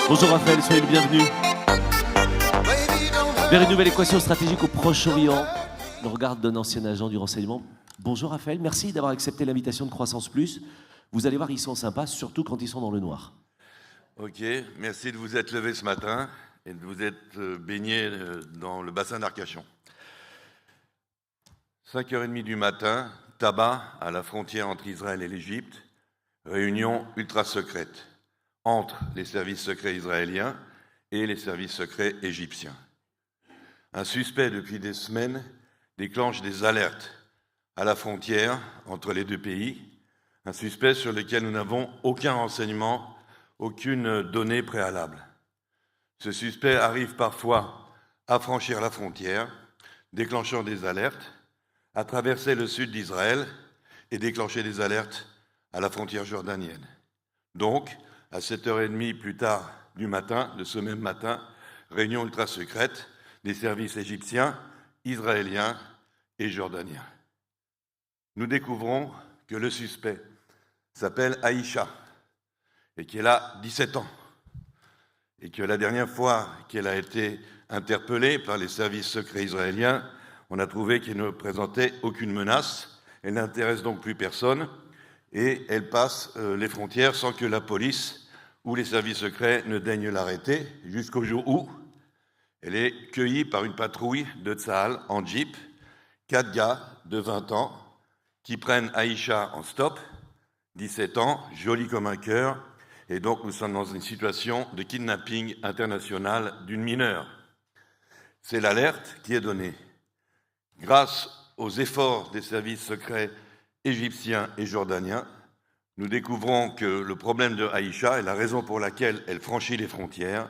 Bonjour Raphaël, soyez le bienvenu. Vers une nouvelle équation stratégique au Proche-Orient, le regard d'un ancien agent du renseignement. Bonjour Raphaël, merci d'avoir accepté l'invitation de Croissance Plus. Vous allez voir, ils sont sympas, surtout quand ils sont dans le noir. Ok, merci de vous être levé ce matin et de vous être baigné dans le bassin d'Arcachon. 5h30 du matin, tabac à la frontière entre Israël et l'Égypte, réunion ultra secrète entre les services secrets israéliens et les services secrets égyptiens. Un suspect depuis des semaines déclenche des alertes à la frontière entre les deux pays, un suspect sur lequel nous n'avons aucun renseignement, aucune donnée préalable. Ce suspect arrive parfois à franchir la frontière, déclenchant des alertes, à traverser le sud d'Israël et déclencher des alertes à la frontière jordanienne. Donc, à 7h30 plus tard du matin, de ce même matin, réunion ultra secrète des services égyptiens, israéliens et jordaniens. Nous découvrons que le suspect s'appelle Aïcha et qu'elle a 17 ans et que la dernière fois qu'elle a été interpellée par les services secrets israéliens, on a trouvé qu'elle ne présentait aucune menace, elle n'intéresse donc plus personne et elle passe les frontières sans que la police ou les services secrets ne daignent l'arrêter, jusqu'au jour où elle est cueillie par une patrouille de Tsahal en jeep, 4 gars de 20 ans qui prennent Aïcha en stop, 17 ans, jolie comme un cœur, et donc nous sommes dans une situation de kidnapping international d'une mineure. C'est l'alerte qui est donnée. Grâce aux efforts des services secrets égyptiens et jordaniens, nous découvrons que le problème de Aïcha et la raison pour laquelle elle franchit les frontières,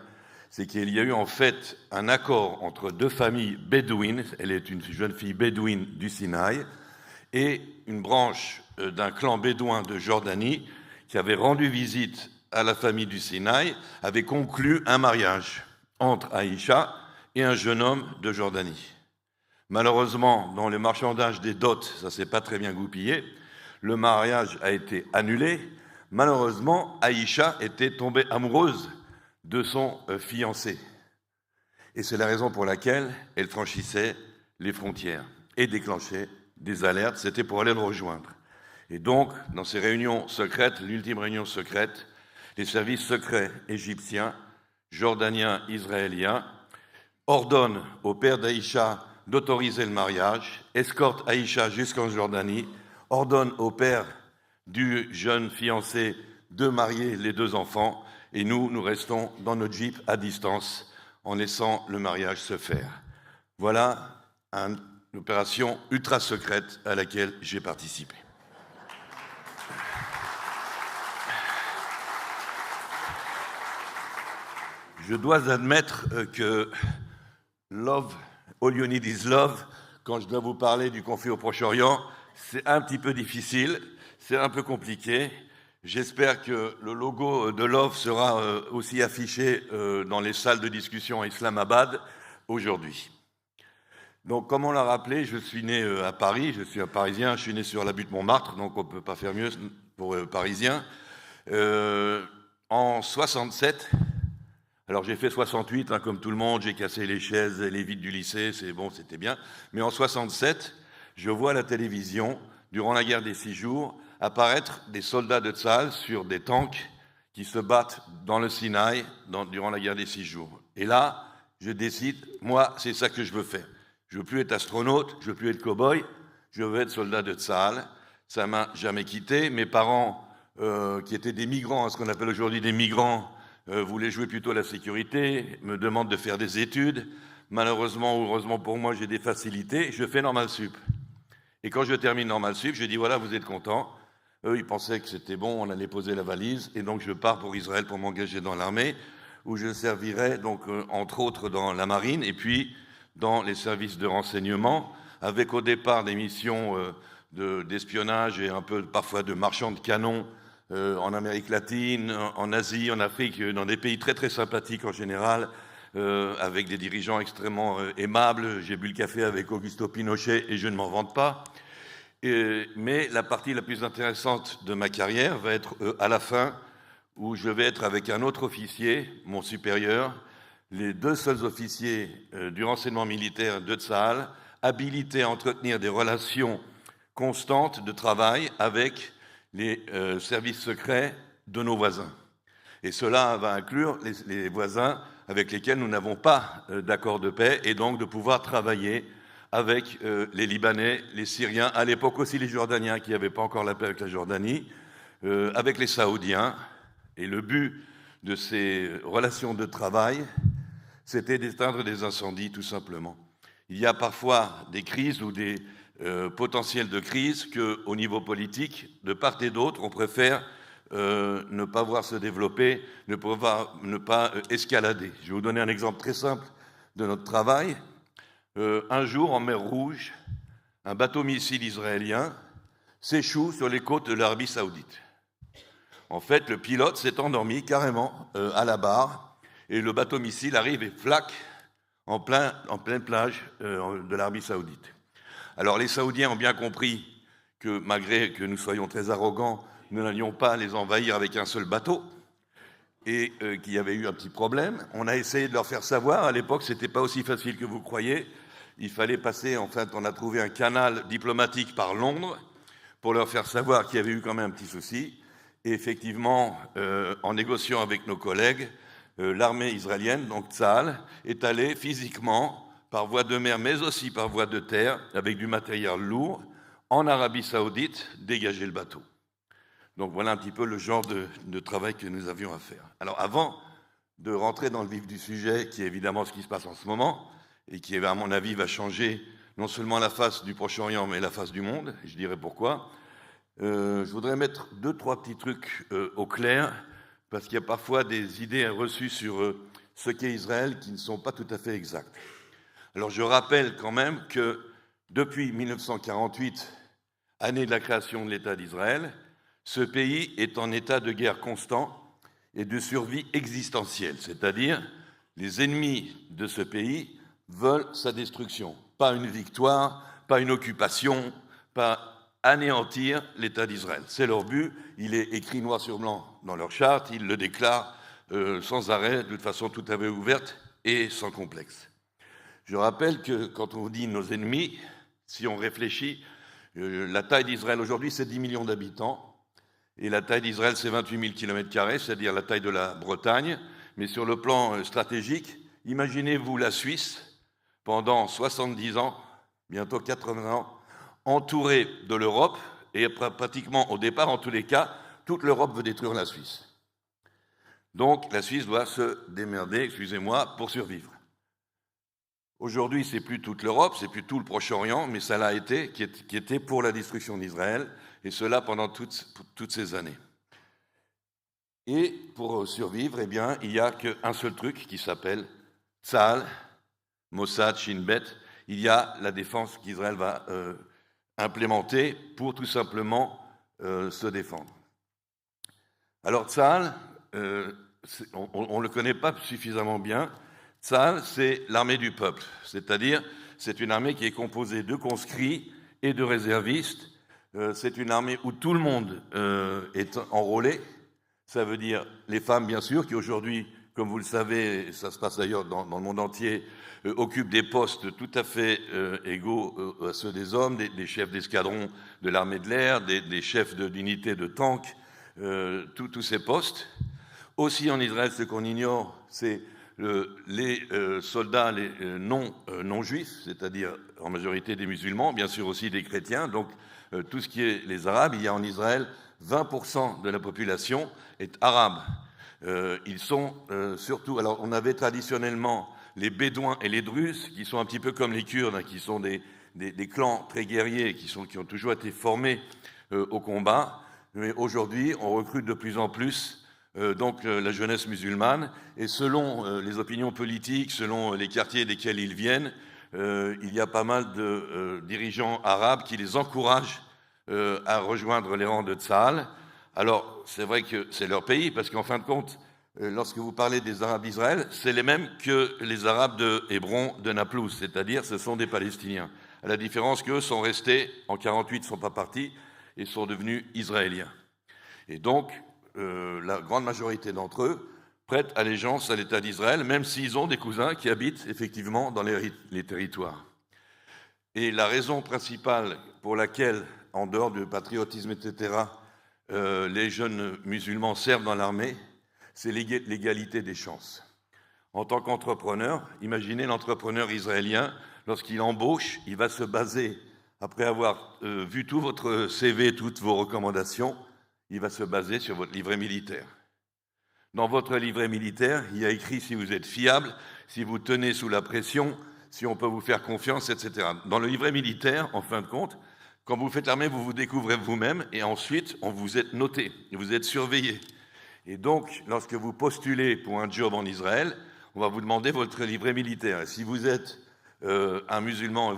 c'est qu'il y a eu en fait un accord entre deux familles bédouines, elle est une jeune fille bédouine du Sinaï, et une branche d'un clan bédouin de Jordanie qui avait rendu visite à la famille du Sinaï, avait conclu un mariage entre Aïcha et un jeune homme de Jordanie. Malheureusement, dans le marchandage des dots, ça ne s'est pas très bien goupillé, le mariage a été annulé. Malheureusement, Aïcha était tombée amoureuse de son fiancé. Et c'est la raison pour laquelle elle franchissait les frontières et déclenchait des alertes. C'était pour aller le rejoindre. Et donc, dans ces réunions secrètes, l'ultime réunion secrète, les services secrets égyptiens, jordaniens, israéliens ordonnent au père d'Aïcha d'autoriser le mariage, escortent Aïcha jusqu'en Jordanie, ordonne au père du jeune fiancé de marier les deux enfants et nous restons dans notre jeep à distance en laissant le mariage se faire. Voilà une opération ultra secrète à laquelle j'ai participé. Je dois admettre que love, all you need is love, quand je dois vous parler du conflit au Proche-Orient, c'est un petit peu difficile, c'est un peu compliqué. J'espère que le logo de Love sera aussi affiché dans les salles de discussion à Islamabad aujourd'hui. Donc, comme on l'a rappelé, je suis né à Paris, je suis un Parisien, je suis né sur la butte Montmartre, donc on ne peut pas faire mieux pour Parisien. En 67, alors j'ai fait 68, comme tout le monde, j'ai cassé les chaises et les vitres du lycée, c'est bon, c'était bien. Mais en 67, je vois à la télévision, durant la guerre des 6 jours, apparaître des soldats de Tsahal sur des tanks qui se battent dans le Sinaï durant la guerre des 6 jours. Et là, je décide, moi, c'est ça que je veux faire. Je ne veux plus être astronaute, je ne veux plus être cow-boy, je veux être soldat de Tsahal. Ça ne m'a jamais quitté. Mes parents, qui étaient des migrants, ce qu'on appelle aujourd'hui des migrants, voulaient jouer plutôt la sécurité, me demandent de faire des études. Malheureusement ou heureusement pour moi, j'ai des facilités, je fais Normal Sup. Et quand je termine Normal Sup, je dis voilà, vous êtes contents. Eux, ils pensaient que c'était bon, on allait poser la valise, et donc je pars pour Israël pour m'engager dans l'armée, où je servirai donc entre autres dans la marine, et puis dans les services de renseignement, avec au départ des missions d'espionnage et un peu parfois de marchand de canons en Amérique latine, en Asie, en Afrique, dans des pays très très sympathiques en général, avec des dirigeants extrêmement aimables. J'ai bu le café avec Augusto Pinochet et je ne m'en vante pas. Mais la partie la plus intéressante de ma carrière va être à la fin, où je vais être avec un autre officier, mon supérieur, les 2 seuls officiers du renseignement militaire de Tsahal, habilités à entretenir des relations constantes de travail avec les services secrets de nos voisins. Et cela va inclure les voisins avec lesquels nous n'avons pas d'accord de paix, et donc de pouvoir travailler avec les Libanais, les Syriens, à l'époque aussi les Jordaniens qui n'avaient pas encore la paix avec la Jordanie, avec les Saoudiens. Et le but de ces relations de travail, c'était d'éteindre des incendies, tout simplement. Il y a parfois des crises ou des potentiels de crise qu'au niveau politique, de part et d'autre, on préfère ne pas voir se développer, ne pas escalader. Je vais vous donner un exemple très simple de notre travail. Un jour, en mer Rouge, un bateau missile israélien s'échoue sur les côtes de l'Arabie Saoudite. En fait, le pilote s'est endormi carrément à la barre, et le bateau missile arrive et flaque en pleine plage de l'Arabie Saoudite. Alors les Saoudiens ont bien compris que malgré que nous soyons très arrogants, nous n'allions pas les envahir avec un seul bateau, et qu'il y avait eu un petit problème. On a essayé de leur faire savoir, à l'époque c'était pas aussi facile que vous croyez, il fallait passer, en fait on a trouvé un canal diplomatique par Londres pour leur faire savoir qu'il y avait eu quand même un petit souci. Et effectivement, en négociant avec nos collègues, l'armée israélienne, donc Tsahal, est allée physiquement, par voie de mer, mais aussi par voie de terre, avec du matériel lourd, en Arabie Saoudite, dégager le bateau. Donc voilà un petit peu le genre de travail que nous avions à faire. Alors avant de rentrer dans le vif du sujet, qui est évidemment ce qui se passe en ce moment, et qui, à mon avis, va changer non seulement la face du Proche-Orient, mais la face du monde, je dirais pourquoi, je voudrais mettre 2-3 petits trucs au clair, parce qu'il y a parfois des idées reçues sur ce qu'est Israël qui ne sont pas tout à fait exactes. Alors je rappelle quand même que depuis 1948, année de la création de l'État d'Israël, ce pays est en état de guerre constant et de survie existentielle, c'est-à-dire les ennemis de ce pays veulent sa destruction, pas une victoire, pas une occupation, pas anéantir l'État d'Israël. C'est leur but, il est écrit noir sur blanc dans leur charte, ils le déclarent sans arrêt, de façon tout à fait ouverte et sans complexe. Je rappelle que quand on dit nos ennemis, si on réfléchit, la taille d'Israël aujourd'hui, c'est 10 millions d'habitants, et la taille d'Israël, c'est 28 000 km², c'est-à-dire la taille de la Bretagne. Mais sur le plan stratégique, imaginez-vous la Suisse, pendant 70 ans, bientôt 80 ans, entourée de l'Europe, et pratiquement au départ, en tous les cas, toute l'Europe veut détruire la Suisse. Donc la Suisse doit se démerder, excusez-moi, pour survivre. Aujourd'hui, c'est plus toute l'Europe, c'est plus tout le Proche-Orient, mais ça l'a été, qui était pour la destruction d'Israël, et cela pendant toutes ces années. Et pour survivre, eh bien, il n'y a qu'un seul truc qui s'appelle Tsahal, Mossad, Shin Bet. Il y a la défense qu'Israël va implémenter pour tout simplement se défendre. Alors Tsahal, on ne le connaît pas suffisamment bien. Tsahal, c'est l'armée du peuple, c'est-à-dire c'est une armée qui est composée de conscrits et de réservistes. C'est une armée où tout le monde est enrôlé. Ça veut dire les femmes, bien sûr, qui aujourd'hui, comme vous le savez, ça se passe d'ailleurs dans le monde entier, occupent des postes tout à fait égaux à ceux des hommes, des chefs d'escadron de l'armée de l'air, des chefs d'unités de tanks, tous ces postes. Aussi en Israël, ce qu'on ignore, c'est les soldats non juifs, c'est-à-dire en majorité des musulmans, bien sûr aussi des chrétiens, donc tout ce qui est les arabes. Il y a en Israël 20% de la population est arabe. Ils sont surtout... Alors on avait traditionnellement les Bédouins et les Druzes, qui sont un petit peu comme les Kurdes, hein, qui sont des clans très guerriers, qui ont toujours été formés au combat. Mais aujourd'hui, on recrute de plus en plus donc la jeunesse musulmane, et selon les opinions politiques, selon les quartiers desquels ils viennent, il y a pas mal de dirigeants arabes qui les encouragent à rejoindre les rangs de Tsahal. Alors, c'est vrai que c'est leur pays, parce qu'en fin de compte, lorsque vous parlez des Arabes d'Israël, c'est les mêmes que les Arabes de Hébron, de Naplouse, c'est-à-dire ce sont des Palestiniens. À la différence qu'eux sont restés, en 1948, ne sont pas partis, et sont devenus israéliens. Et donc, la grande majorité d'entre eux prêtent allégeance à l'État d'Israël, même s'ils ont des cousins qui habitent effectivement dans les territoires. Et la raison principale pour laquelle, en dehors du patriotisme, etc., les jeunes musulmans servent dans l'armée, c'est l'égalité des chances. En tant qu'entrepreneur, imaginez l'entrepreneur israélien, lorsqu'il embauche, il va se baser, après avoir vu tout votre CV, toutes vos recommandations, il va se baser sur votre livret militaire. Dans votre livret militaire, il y a écrit si vous êtes fiable, si vous tenez sous la pression, si on peut vous faire confiance, etc. Dans le livret militaire, en fin de compte, quand vous faites l'armée, vous vous découvrez vous-même et ensuite, on vous êtes noté, vous êtes surveillé. Et donc, lorsque vous postulez pour un job en Israël, on va vous demander votre livret militaire. Et si vous êtes un musulman,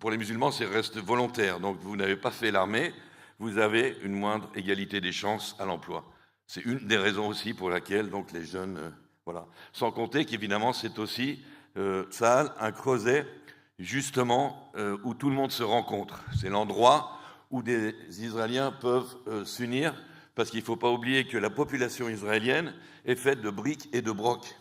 pour les musulmans, c'est reste volontaire, donc vous n'avez pas fait l'armée, vous avez une moindre égalité des chances à l'emploi. C'est une des raisons aussi pour laquelle donc, les jeunes... voilà. Sans compter qu'évidemment, c'est aussi, Tsahal, un creuset, justement, où tout le monde se rencontre. C'est l'endroit où des Israéliens peuvent s'unir, parce qu'il ne faut pas oublier que la population israélienne est faite de briques et de brocs,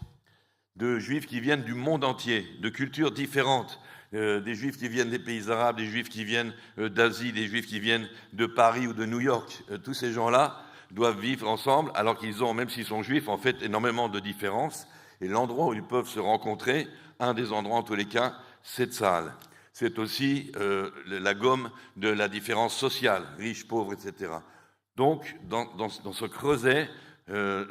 de juifs qui viennent du monde entier, de cultures différentes, des juifs qui viennent des pays arabes, des juifs qui viennent d'Asie, des juifs qui viennent de Paris ou de New York. Tous ces gens-là doivent vivre ensemble, alors qu'ils ont, même s'ils sont juifs, en fait, énormément de différences. Et l'endroit où ils peuvent se rencontrer, un des endroits en tous les cas, c'est Tsahal. C'est aussi la gomme de la différence sociale, riches, pauvres, etc. Donc, dans ce creuset,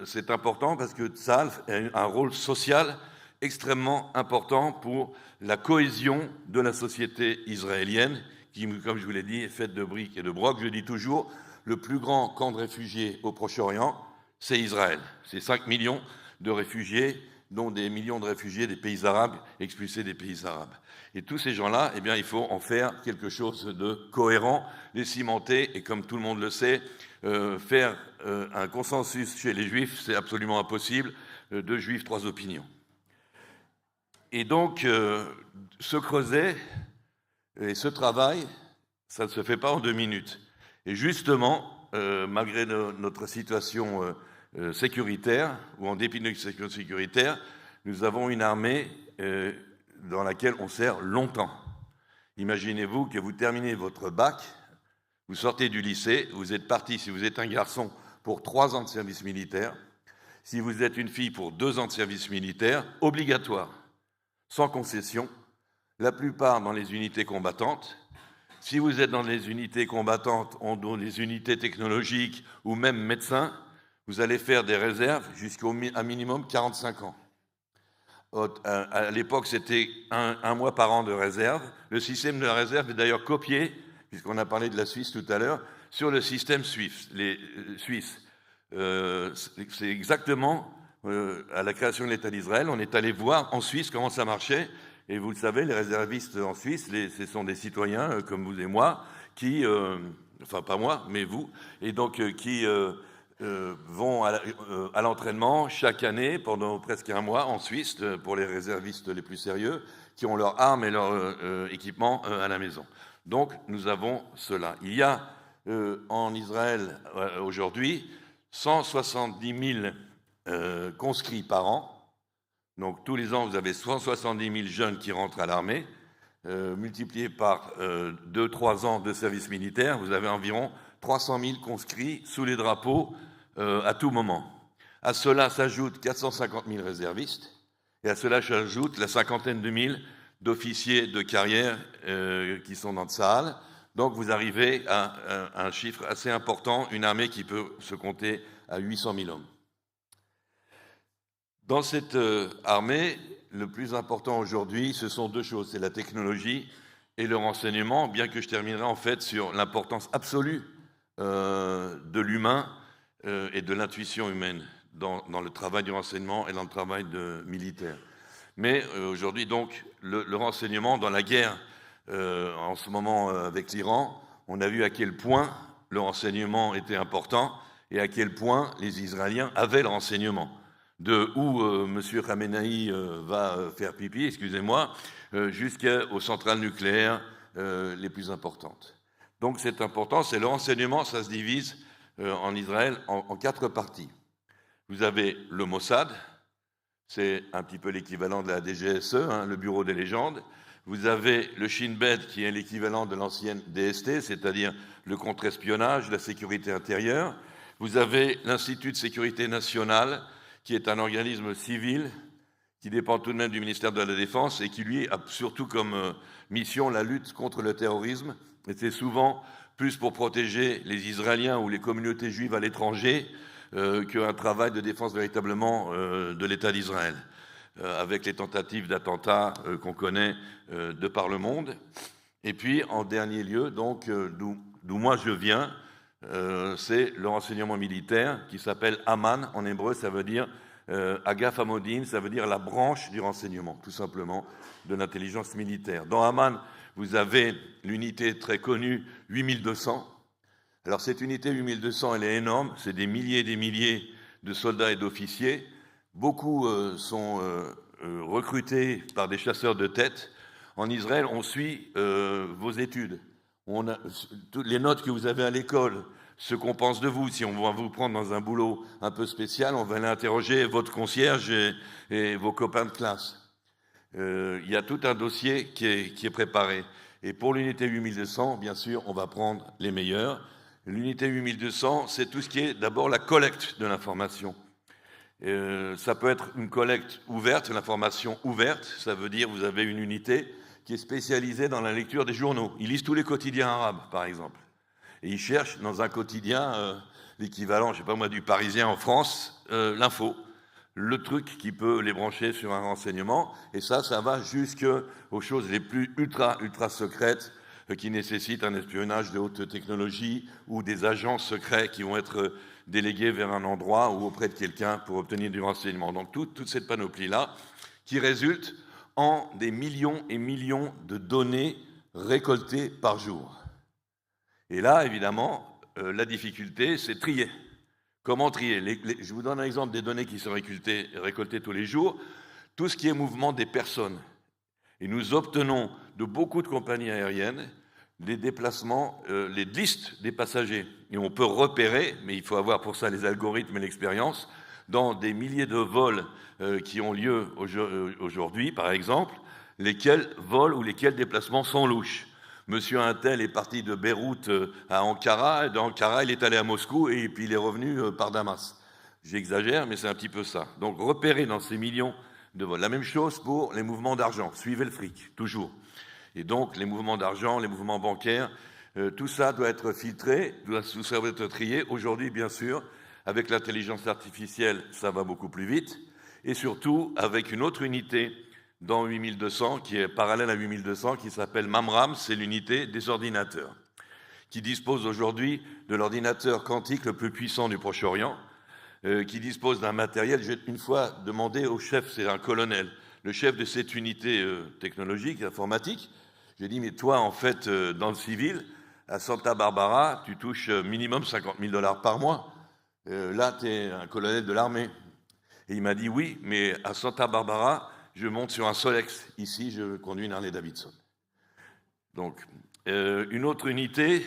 c'est important parce que Tsahal a un rôle social extrêmement important pour la cohésion de la société israélienne, qui, comme je vous l'ai dit, est faite de briques et de brocs. Je dis toujours, le plus grand camp de réfugiés au Proche-Orient, c'est Israël. C'est 5 millions de réfugiés, dont des millions de réfugiés des pays arabes, expulsés des pays arabes. Et tous ces gens-là, eh bien, il faut en faire quelque chose de cohérent, les cimenter, et comme tout le monde le sait, faire un consensus chez les juifs, c'est absolument impossible. 2 juifs, 3 opinions. Et donc, ce creuset et ce travail, ça ne se fait pas en 2 minutes. Et justement, malgré notre situation sécuritaire, ou en dépit de notre situation sécuritaire, nous avons une armée dans laquelle on sert longtemps. Imaginez-vous que vous terminez votre bac, vous sortez du lycée, vous êtes parti, si vous êtes un garçon, pour 3 ans de service militaire, si vous êtes une fille, pour 2 ans de service militaire, obligatoire, sans concession, la plupart dans les unités combattantes. Si vous êtes dans les unités combattantes, dans les unités technologiques ou même médecins, vous allez faire des réserves jusqu'à minimum 45 ans. À l'époque, c'était un mois par an de réserve. Le système de la réserve est d'ailleurs copié, puisqu'on a parlé de la Suisse tout à l'heure, sur le système suisse. Les Suisses. C'est exactement à la création de l'État d'Israël. On est allé voir en Suisse comment ça marchait. Et vous le savez, les réservistes en Suisse, ce sont des citoyens comme vous et moi, qui, enfin pas moi, mais vous, et donc qui vont à l'entraînement chaque année pendant presque un mois en Suisse, pour les réservistes les plus sérieux, qui ont leurs armes et leur équipement à la maison. Donc nous avons cela. Il y a en Israël aujourd'hui 170 000 conscrits par an. Donc tous les ans, vous avez 170 000 jeunes qui rentrent à l'armée, multiplié par 2-3 ans de service militaire, vous avez environ 300 000 conscrits sous les drapeaux à tout moment. À cela s'ajoutent 450 000 réservistes, et à cela s'ajoute la 50aine de mille d'officiers de carrière qui sont dans Tsahal. Donc vous arrivez à un chiffre assez important, une armée qui peut se compter à 800 000 hommes. Dans cette armée, le plus important aujourd'hui, ce sont 2 choses, c'est la technologie et le renseignement, bien que je terminerai en fait sur l'importance absolue de l'humain et de l'intuition humaine dans le travail du renseignement et dans le travail militaire. Mais aujourd'hui, donc, le renseignement dans la guerre en ce moment avec l'Iran, on a vu à quel point le renseignement était important et à quel point les Israéliens avaient le renseignement. De où M. Khamenei va faire pipi, excusez-moi, jusqu'aux centrales nucléaires les plus importantes. Donc c'est important, c'est le renseignement, ça se divise en Israël en 4 parties. Vous avez le Mossad, c'est un petit peu l'équivalent de la DGSE, le Bureau des légendes. Vous avez le Shin Bet, qui est l'équivalent de l'ancienne DST, c'est-à-dire le contre-espionnage, la sécurité intérieure. Vous avez l'Institut de sécurité nationale, qui est un organisme civil qui dépend tout de même du ministère de la Défense et qui, lui, a surtout comme mission la lutte contre le terrorisme. Et c'est souvent plus pour protéger les Israéliens ou les communautés juives à l'étranger qu'un travail de défense véritablement de l'État d'Israël, avec les tentatives d'attentats qu'on connaît de par le monde. Et puis, en dernier lieu, donc, d'où moi je viens, c'est le renseignement militaire qui s'appelle Aman. En hébreu, ça veut dire Agaf Hamodin, ça veut dire la branche du renseignement, tout simplement, de l'intelligence militaire. Dans Aman, vous avez l'unité très connue 8200. Alors cette unité 8200, elle est énorme, c'est des milliers et des milliers de soldats et d'officiers. Beaucoup sont recrutés par des chasseurs de tête. En Israël, on suit vos études. Toutes les notes que vous avez à l'école, ce qu'on pense de vous. Si on va vous prendre dans un boulot un peu spécial, on va aller interroger votre concierge et vos copains de classe. Il y a tout un dossier qui est préparé. Et pour l'unité 8200, bien sûr, on va prendre les meilleurs. L'unité 8200, c'est tout ce qui est d'abord la collecte de l'information. Ça peut être une collecte ouverte, l'information ouverte, ça veut dire vous avez une unité qui est spécialisée dans la lecture des journaux. Ils lisent tous les quotidiens arabes, par exemple. Et ils cherchent dans un quotidien l'équivalent, je sais pas moi, du Parisien en France, l'info, le truc qui peut les brancher sur un renseignement. Et ça va jusqu'aux choses les plus ultra secrètes qui nécessitent un espionnage de haute technologie ou des agents secrets qui vont être délégués vers un endroit ou auprès de quelqu'un pour obtenir du renseignement. Donc toute cette panoplie-là qui résulte en des millions et millions de données récoltées par jour. Et là, évidemment, la difficulté, c'est trier. Comment trier ? Je vous donne un exemple des données qui sont récoltées tous les jours. Tout ce qui est mouvement des personnes. Et nous obtenons de beaucoup de compagnies aériennes les déplacements, les listes des passagers. Et on peut repérer, mais il faut avoir pour ça les algorithmes et l'expérience, dans des milliers de vols qui ont lieu aujourd'hui, par exemple, lesquels vols ou lesquels déplacements sont louches. Monsieur Untel est parti de Beyrouth à Ankara, et d'Ankara, il est allé à Moscou, et puis il est revenu par Damas. J'exagère, mais c'est un petit peu ça. Donc repérer dans ces millions de vols. La même chose pour les mouvements d'argent. Suivez le fric, toujours. Et donc les mouvements d'argent, les mouvements bancaires, tout ça doit être filtré, tout ça doit être trié. Aujourd'hui, bien sûr, avec l'intelligence artificielle, ça va beaucoup plus vite. Et surtout, avec une autre unité dans 8200, qui est parallèle à 8200, qui s'appelle MAMRAM, c'est l'unité des ordinateurs, qui dispose aujourd'hui de l'ordinateur quantique le plus puissant du Proche-Orient, qui dispose d'un matériel. J'ai une fois demandé au chef, c'est un colonel, le chef de cette unité technologique, informatique, j'ai dit, mais toi, en fait, dans le civil, à Santa Barbara, tu touches minimum $50,000 par mois. Là, tu es un colonel de l'armée. Et il m'a dit, oui, mais à Santa Barbara, je monte sur un Solex. Ici, je conduis une Harley Davidson. Donc, une autre unité,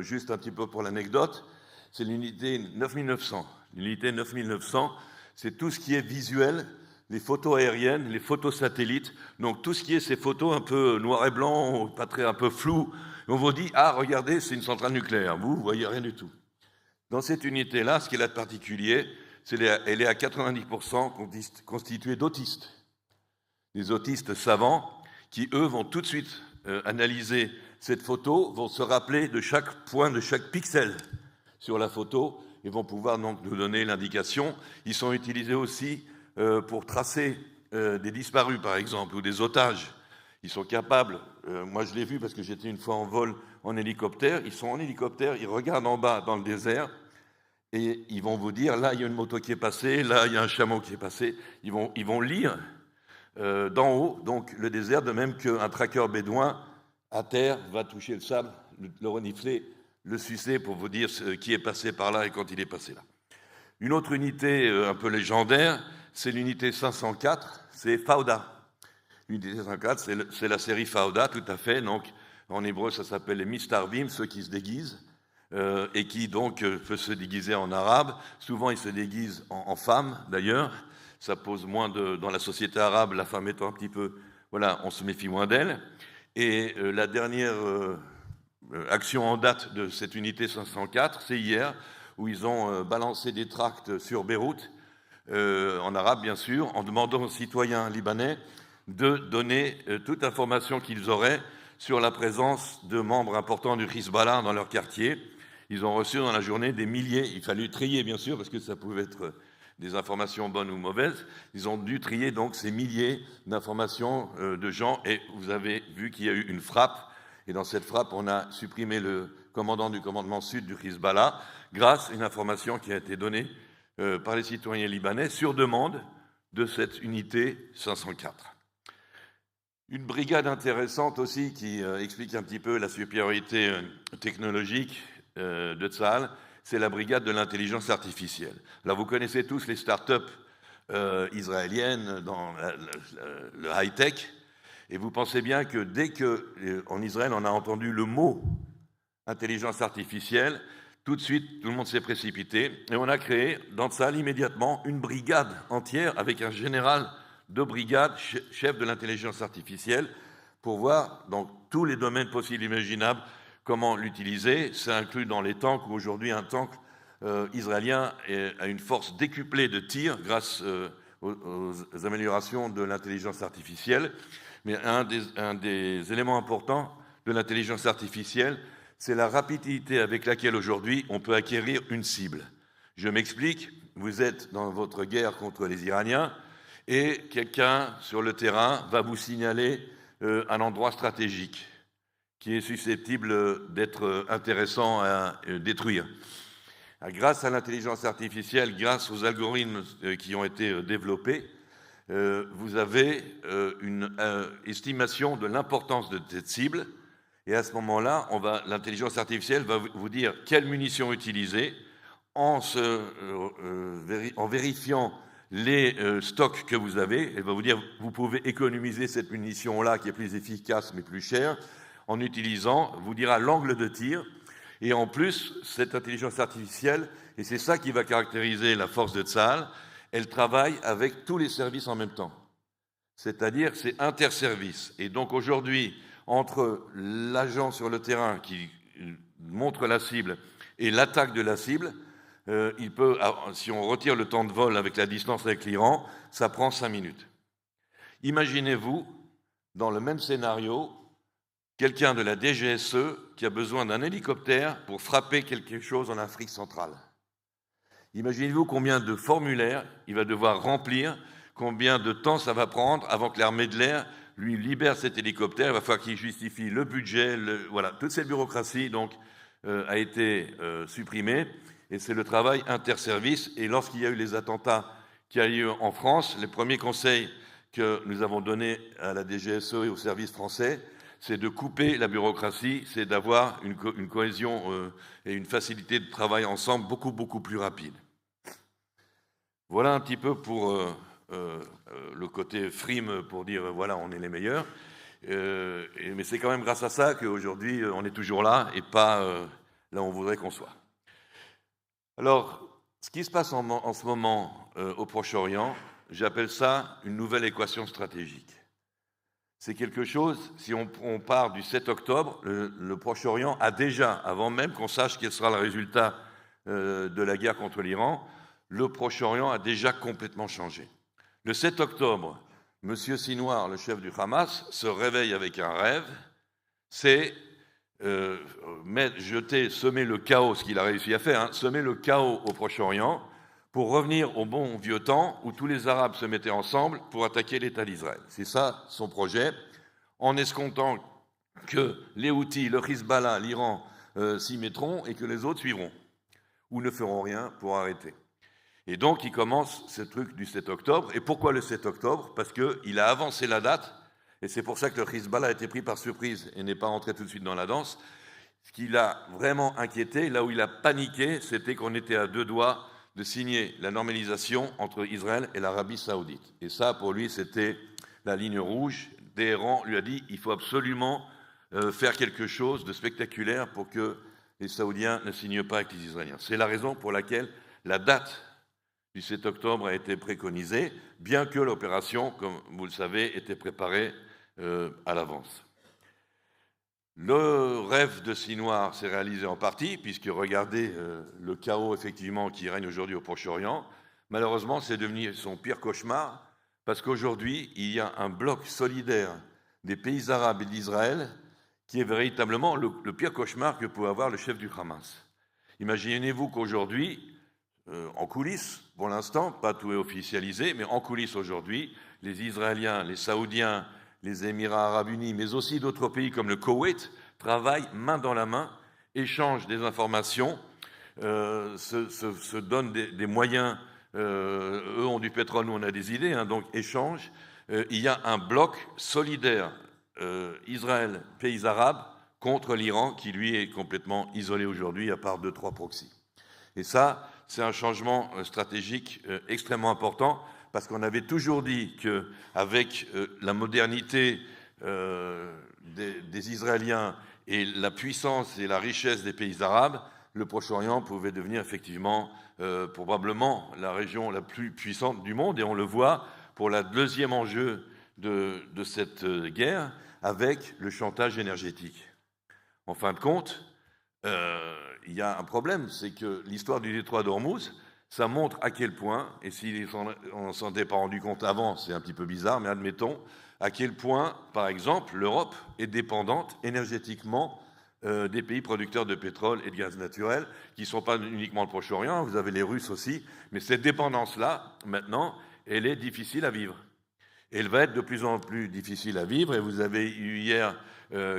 juste un petit peu pour l'anecdote, c'est l'unité 9900. L'unité 9900, c'est tout ce qui est visuel, les photos aériennes, les photos satellites, donc tout ce qui est ces photos un peu noir et blanc, pas très, un peu floues. On vous dit, ah, regardez, c'est une centrale nucléaire. Vous voyez rien du tout. Dans cette unité-là, ce qui est là de particulier, elle est à 90% constituée d'autistes. Des autistes savants qui, eux, vont tout de suite analyser cette photo, vont se rappeler de chaque point, de chaque pixel sur la photo et vont pouvoir donc nous donner l'indication. Ils sont utilisés aussi pour tracer des disparus, par exemple, ou des otages. Ils sont capables, moi je l'ai vu parce que j'étais une fois en vol en hélicoptère, ils sont en hélicoptère, ils regardent en bas dans le désert et ils vont vous dire, là il y a une moto qui est passée, là il y a un chameau qui est passé. Ils vont lire d'en haut, donc le désert, de même qu'un tracker bédouin à terre va toucher le sable, le renifler, le sucer pour vous dire qui est passé par là et quand il est passé là. Une autre unité un peu légendaire, c'est l'unité 504, c'est Fauda. L'unité 504, c'est la série Fauda, tout à fait. Donc, en hébreu, ça s'appelle les Mistarbim, ceux qui se déguisent. et qui donc peut se déguiser en arabe. Souvent, il se déguise en femme, d'ailleurs. Ça pose moins dans la société arabe, la femme étant un petit peu... Voilà, on se méfie moins d'elle. Et la dernière action en date de cette unité 504, c'est hier, où ils ont balancé des tracts sur Beyrouth, en arabe bien sûr, en demandant aux citoyens libanais de donner toute information qu'ils auraient sur la présence de membres importants du Hezbollah dans leur quartier. Ils ont reçu dans la journée des milliers, il fallut trier bien sûr, parce que ça pouvait être des informations bonnes ou mauvaises. Ils ont dû trier donc ces milliers d'informations de gens, et vous avez vu qu'il y a eu une frappe, et dans cette frappe, on a supprimé le commandant du commandement sud du Hezbollah, grâce à une information qui a été donnée par les citoyens libanais sur demande de cette unité 504. Une brigade intéressante aussi qui explique un petit peu la supériorité technologique de Tsahal, c'est la brigade de l'intelligence artificielle. Là, vous connaissez tous les start-up israéliennes dans le high-tech, et vous pensez bien que dès qu'en Israël, on a entendu le mot intelligence artificielle, tout de suite, tout le monde s'est précipité, et on a créé dans Tsahal immédiatement une brigade entière avec un général de brigade, chef de l'intelligence artificielle, pour voir dans tous les domaines possibles et imaginables comment l'utiliser. C'est inclus dans les tanks, où aujourd'hui un tank israélien a une force décuplée de tir grâce aux améliorations de l'intelligence artificielle. Mais un des éléments importants de l'intelligence artificielle, c'est la rapidité avec laquelle aujourd'hui on peut acquérir une cible. Je m'explique, vous êtes dans votre guerre contre les Iraniens, et quelqu'un sur le terrain va vous signaler un endroit stratégique qui est susceptible d'être intéressant à détruire. Grâce à l'intelligence artificielle, grâce aux algorithmes qui ont été développés, vous avez une estimation de l'importance de cette cible, et à ce moment-là, l'intelligence artificielle va vous dire quelles munitions utiliser en vérifiant les stocks que vous avez. Elle va vous dire, vous pouvez économiser cette munition-là qui est plus efficace mais plus chère en utilisant, vous dira l'angle de tir. Et en plus, cette intelligence artificielle, et c'est ça qui va caractériser la force de Tsahal, elle travaille avec tous les services en même temps. C'est-à-dire, c'est interservice. Et donc aujourd'hui, entre l'agent sur le terrain qui montre la cible et l'attaque de la cible, il peut, si on retire le temps de vol avec la distance avec l'Iran, ça prend 5 minutes. Imaginez-vous, dans le même scénario, quelqu'un de la DGSE qui a besoin d'un hélicoptère pour frapper quelque chose en Afrique centrale. Imaginez-vous combien de formulaires il va devoir remplir, combien de temps ça va prendre avant que l'armée de l'air lui libère cet hélicoptère. Il va falloir qu'il justifie le budget, voilà, toute cette bureaucratie donc, a été supprimée. Et c'est le travail interservice. Et lorsqu'il y a eu les attentats qui ont eu lieu en France, les premiers conseils que nous avons donnés à la DGSE et aux services français, c'est de couper la bureaucratie, c'est d'avoir une cohésion et une facilité de travail ensemble beaucoup plus rapide. Voilà un petit peu pour le côté frime, pour dire voilà, on est les meilleurs. Mais c'est quand même grâce à ça qu'aujourd'hui, on est toujours là et pas là où on voudrait qu'on soit. Alors, ce qui se passe en ce moment au Proche-Orient, j'appelle ça une nouvelle équation stratégique. C'est quelque chose, si on part du 7 octobre, le Proche-Orient a déjà, avant même qu'on sache quel sera le résultat de la guerre contre l'Iran, le Proche-Orient a déjà complètement changé. Le 7 octobre, M. Sinwar, le chef du Hamas, se réveille avec un rêve, c'est semer le chaos, ce qu'il a réussi à faire, semer le chaos au Proche-Orient pour revenir au bon vieux temps où tous les Arabes se mettaient ensemble pour attaquer l'État d'Israël. C'est ça son projet, en escomptant que les Houthis, le Hezbollah, l'Iran s'y mettront et que les autres suivront, ou ne feront rien pour arrêter. Et donc il commence ce truc du 7 octobre. Et pourquoi le 7 octobre ? Parce qu'il a avancé la date. Et c'est pour ça que le Hezbollah a été pris par surprise et n'est pas entré tout de suite dans la danse. Ce qui l'a vraiment inquiété, là où il a paniqué, c'était qu'on était à 2 doigts de signer la normalisation entre Israël et l'Arabie Saoudite. Et ça, pour lui, c'était la ligne rouge. Téhéran lui a dit il faut absolument faire quelque chose de spectaculaire pour que les Saoudiens ne signent pas avec les Israéliens. C'est la raison pour laquelle la date du 7 octobre a été préconisée, bien que l'opération, comme vous le savez, était préparée à l'avance. Le rêve de Sinoir s'est réalisé en partie, puisque regardez le chaos effectivement qui règne aujourd'hui au Proche-Orient. Malheureusement, c'est devenu son pire cauchemar, parce qu'aujourd'hui, il y a un bloc solidaire des pays arabes et d'Israël qui est véritablement le pire cauchemar que peut avoir le chef du Hamas. Imaginez-vous qu'aujourd'hui, en coulisses, pour l'instant, pas tout est officialisé, mais en coulisses aujourd'hui, les Israéliens, les Saoudiens, les Émirats arabes unis, mais aussi d'autres pays comme le Koweït, travaillent main dans la main, échangent des informations, se donnent des moyens. Eux ont du pétrole, nous on a des idées, donc échangent. Il y a un bloc solidaire, Israël, pays arabes, contre l'Iran, qui lui est complètement isolé aujourd'hui, à part 2-3 proxys. Et ça, c'est un changement stratégique extrêmement important, parce qu'on avait toujours dit qu'avec la modernité des Israéliens et la puissance et la richesse des pays arabes, le Proche-Orient pouvait devenir effectivement probablement la région la plus puissante du monde, et on le voit pour le deuxième enjeu de cette guerre, avec le chantage énergétique. En fin de compte, il y a un problème, c'est que l'histoire du détroit d'Ormuz, ça montre à quel point, et si on ne s'en était pas rendu compte avant, c'est un petit peu bizarre, mais admettons, à quel point, par exemple, l'Europe est dépendante énergétiquement des pays producteurs de pétrole et de gaz naturel, qui ne sont pas uniquement le Proche-Orient, vous avez les Russes aussi, mais cette dépendance-là, maintenant, elle est difficile à vivre. Elle va être de plus en plus difficile à vivre, et vous avez eu hier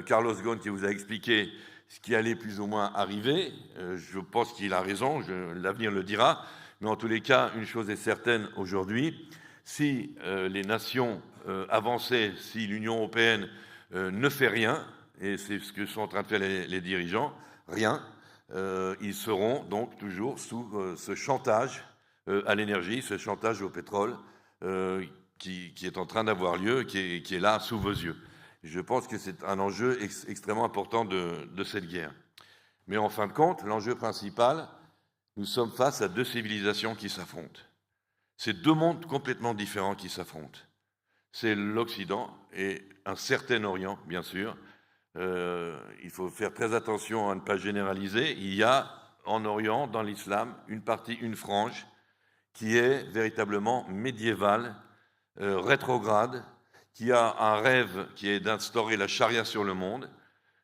Carlos Ghosn qui vous a expliqué ce qui allait plus ou moins arriver. Je pense qu'il a raison, l'avenir le dira, mais en tous les cas, une chose est certaine aujourd'hui, si les nations avancées, si l'Union européenne ne fait rien, et c'est ce que sont en train de faire les dirigeants, rien, ils seront donc toujours sous ce chantage à l'énergie, ce chantage au pétrole qui est en train d'avoir lieu, qui est là sous vos yeux. Je pense que c'est un enjeu extrêmement important de cette guerre. Mais en fin de compte, l'enjeu principal, nous sommes face à deux civilisations qui s'affrontent. C'est deux mondes complètement différents qui s'affrontent. C'est l'Occident et un certain Orient, bien sûr. Il faut faire très attention à ne pas généraliser. Il y a en Orient, dans l'islam, une frange qui est véritablement médiévale, rétrograde, qui a un rêve qui est d'instaurer la charia sur le monde.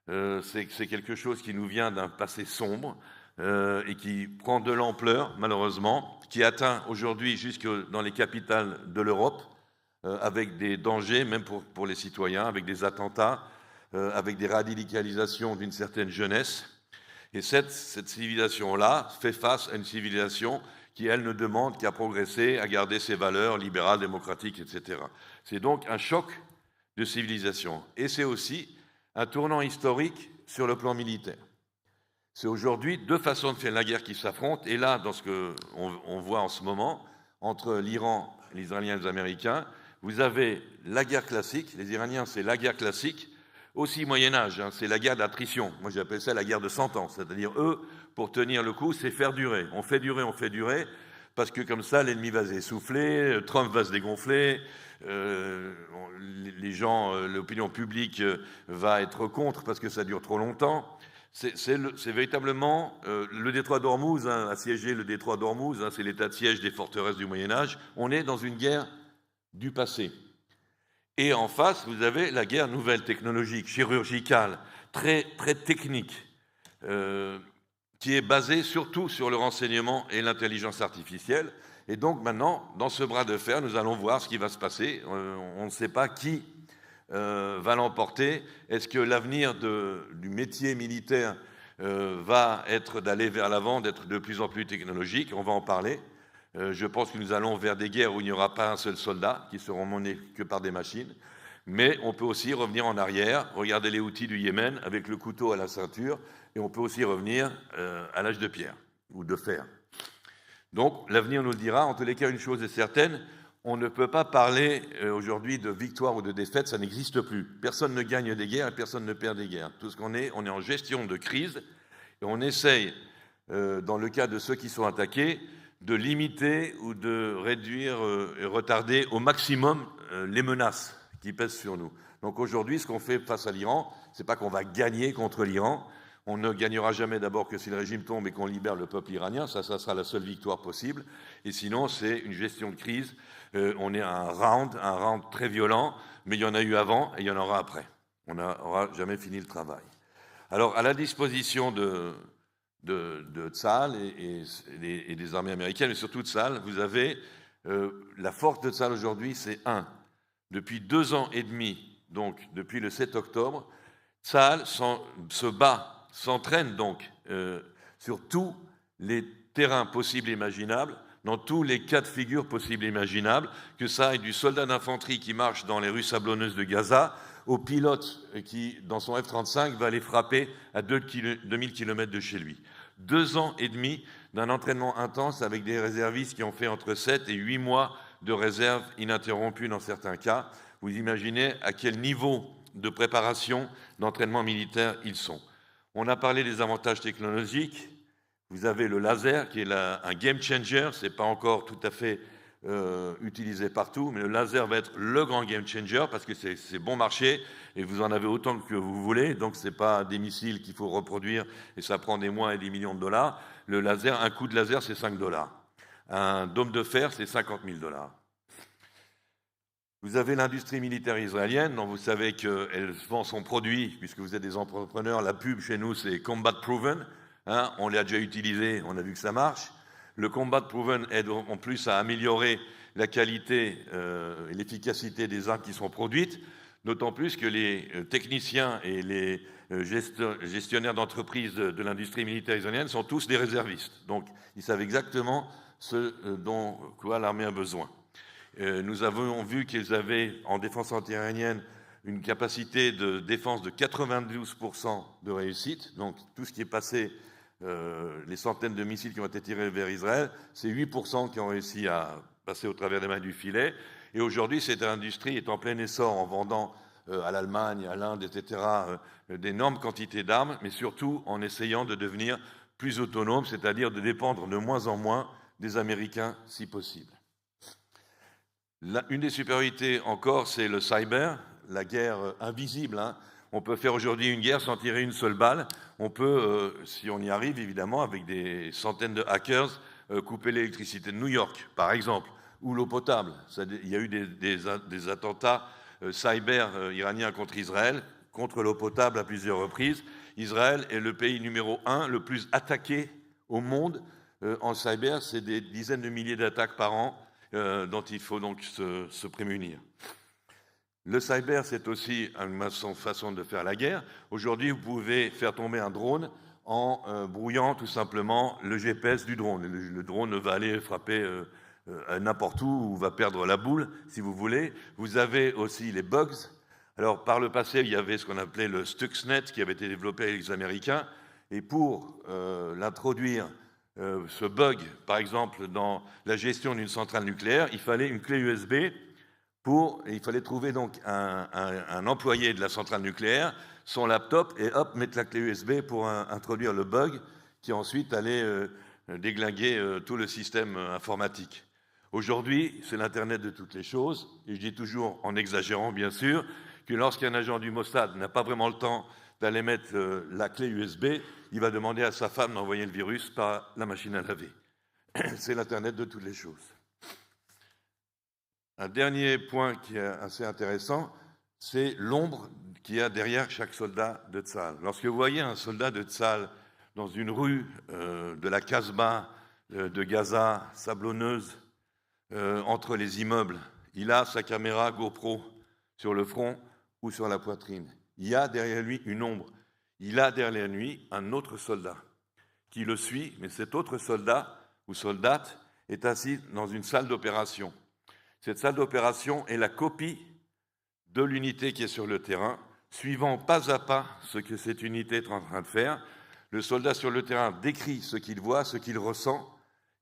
C'est quelque chose qui nous vient d'un passé sombre et qui prend de l'ampleur, malheureusement, qui atteint aujourd'hui jusque dans les capitales de l'Europe, avec des dangers, même pour les citoyens, avec des attentats, avec des radicalisations d'une certaine jeunesse. Et cette civilisation-là fait face à une civilisation qui, elle, ne demande qu'à progresser, à garder ses valeurs libérales, démocratiques, etc. C'est donc un choc de civilisation. Et c'est aussi un tournant historique sur le plan militaire. C'est aujourd'hui deux façons de faire la guerre qui s'affrontent. Et là, dans ce qu'on voit en ce moment, entre l'Iran, les Israéliens et les Américains, vous avez la guerre classique. Les Iraniens, c'est la guerre classique. Aussi Moyen-Âge, c'est la guerre d'attrition. Moi, j'appelle ça la guerre de 100 ans. C'est-à-dire, eux, pour tenir le coup, c'est faire durer. On fait durer, parce que comme ça, l'ennemi va s'essouffler, Trump va se dégonfler, les gens, l'opinion publique va être contre parce que ça dure trop longtemps. C'est véritablement le détroit d'Ormuz, assiéger le détroit d'Ormuz, c'est l'état de siège des forteresses du Moyen-Âge. On est dans une guerre du passé. Et en face, vous avez la guerre nouvelle technologique, chirurgicale, très, très technique, qui est basée surtout sur le renseignement et l'intelligence artificielle. Et donc maintenant, dans ce bras de fer, nous allons voir ce qui va se passer. On ne sait pas qui va l'emporter. Est-ce que l'avenir du métier militaire va être d'aller vers l'avant, d'être de plus en plus technologique? On va en parler. Je pense que nous allons vers des guerres où il n'y aura pas un seul soldat, qui seront menés que par des machines. Mais on peut aussi revenir en arrière, regarder les outils du Yémen avec le couteau à la ceinture, et on peut aussi revenir à l'âge de pierre ou de fer. Donc l'avenir nous le dira. En tous les cas, une chose est certaine, on ne peut pas parler aujourd'hui de victoire ou de défaite, ça n'existe plus. Personne ne gagne des guerres et personne ne perd des guerres. Tout ce qu'on est en gestion de crise. Et on essaye, dans le cas de ceux qui sont attaqués, de limiter ou de réduire et retarder au maximum les menaces qui pèsent sur nous. Donc aujourd'hui, ce qu'on fait face à l'Iran, c'est pas qu'on va gagner contre l'Iran. On ne gagnera jamais d'abord que si le régime tombe et qu'on libère le peuple iranien. Ça sera la seule victoire possible. Et sinon, c'est une gestion de crise. On est à un round très violent, mais il y en a eu avant et il y en aura après. On n'aura jamais fini le travail. Alors, à la disposition de Tsahal et des armées américaines, mais surtout de Tsahal, vous avez la force de Tsahal aujourd'hui, c'est depuis 2 ans et demi, donc depuis le 7 octobre, Tsahal se bat, s'entraîne donc sur tous les terrains possibles et imaginables, dans tous les cas de figure possibles et imaginables, que ça aille du soldat d'infanterie qui marche dans les rues sablonneuses de Gaza, au pilote qui, dans son F-35, va aller frapper à 2000 km de chez lui. 2 ans et demi d'un entraînement intense avec des réservistes qui ont fait entre 7 et 8 mois de réserve ininterrompue dans certains cas. Vous imaginez à quel niveau de préparation, d'entraînement militaire ils sont. On a parlé des avantages technologiques. Vous avez le laser qui est un game changer. Ce n'est pas encore tout à fait utilisé partout, mais le laser va être le grand game changer parce que c'est bon marché et vous en avez autant que vous voulez. Donc ce n'est pas des missiles qu'il faut reproduire et ça prend des mois et des millions de dollars. Le laser, un coup de laser, c'est $5. Un dôme de fer, c'est $50 000. Vous avez l'industrie militaire israélienne, dont vous savez qu'elle vend son produit, puisque vous êtes des entrepreneurs. La pub chez nous, c'est Combat Proven. On l'a déjà utilisé, on a vu que ça marche. Le Combat Proven aide en plus à améliorer la qualité et l'efficacité des armes qui sont produites, d'autant plus que les techniciens et les gestionnaires d'entreprises de l'industrie militaire israélienne sont tous des réservistes. Donc, ils savent exactement ce dont quoi l'armée a besoin. Nous avons vu qu'ils avaient, en défense antiaérienne, une capacité de défense de 92% de réussite. Donc, tout ce qui est passé, les centaines de missiles qui ont été tirés vers Israël, c'est 8% qui ont réussi à passer au travers des mains du filet. Et aujourd'hui, cette industrie est en plein essor en vendant à l'Allemagne, à l'Inde, etc., d'énormes quantités d'armes, mais surtout en essayant de devenir plus autonome, c'est-à-dire de dépendre de moins en moins des Américains, si possible. Une des supériorités encore, c'est le cyber, la guerre invisible. On peut faire aujourd'hui une guerre sans tirer une seule balle. On peut, si on y arrive évidemment, avec des centaines de hackers, couper l'électricité de New York, par exemple, ou l'eau potable. Il y a eu des attentats cyber iraniens contre Israël, contre l'eau potable à plusieurs reprises. Israël est le pays numéro 1 le plus attaqué au monde en cyber. C'est des dizaines de milliers d'attaques par an dont il faut donc se prémunir. Le cyber, c'est aussi une façon de faire la guerre. Aujourd'hui, vous pouvez faire tomber un drone en brouillant tout simplement le GPS du drone. Le drone va aller frapper n'importe où ou va perdre la boule, si vous voulez. Vous avez aussi les bugs. Alors, par le passé, il y avait ce qu'on appelait le Stuxnet qui avait été développé avec les Américains. Et pour l'introduire, ce bug, par exemple, dans la gestion d'une centrale nucléaire, il fallait une clé USB il fallait trouver donc un employé de la centrale nucléaire, son laptop, et hop, mettre la clé USB pour introduire le bug qui ensuite allait déglinguer tout le système informatique. Aujourd'hui, c'est l'Internet de toutes les choses, et je dis toujours, en exagérant bien sûr, que lorsqu'un agent du Mossad n'a pas vraiment le temps d'aller mettre la clé USB, il va demander à sa femme d'envoyer le virus par la machine à laver. C'est l'Internet de toutes les choses. Un dernier point qui est assez intéressant, c'est l'ombre qu'il y a derrière chaque soldat de Tsahal. Lorsque vous voyez un soldat de Tsahal dans une rue de la Casbah de Gaza, sablonneuse, entre les immeubles, il a sa caméra GoPro sur le front ou sur la poitrine. Il y a derrière lui une ombre. Il a derrière lui un autre soldat qui le suit, mais cet autre soldat ou soldate est assis dans une salle d'opération. Cette salle d'opération est la copie de l'unité qui est sur le terrain, suivant pas à pas ce que cette unité est en train de faire. Le soldat sur le terrain décrit ce qu'il voit, ce qu'il ressent,